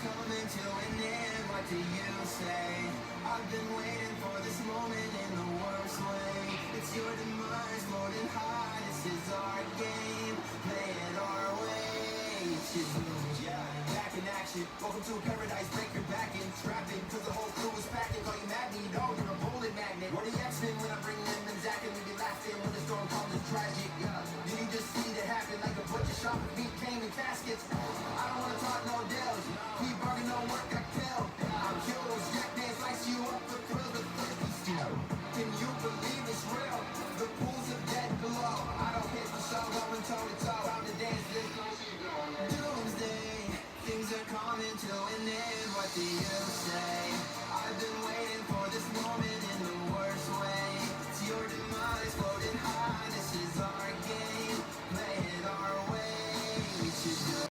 coming to an end, what do you say? I've been waiting for this moment in the worst way. It's your demise, loading high, this is our game. Play it our way, it's just moves, yeah. Back in action, welcome to a paradise, break your back and trap it. Cause the whole crew is packing, call you Magneto, you're a bullet magnet. What are the X-Men when I bring them and Zack and we be laughing when the storm comes, it's tragic, yeah. Did you just see that happen like a butcher shop with me came and fast?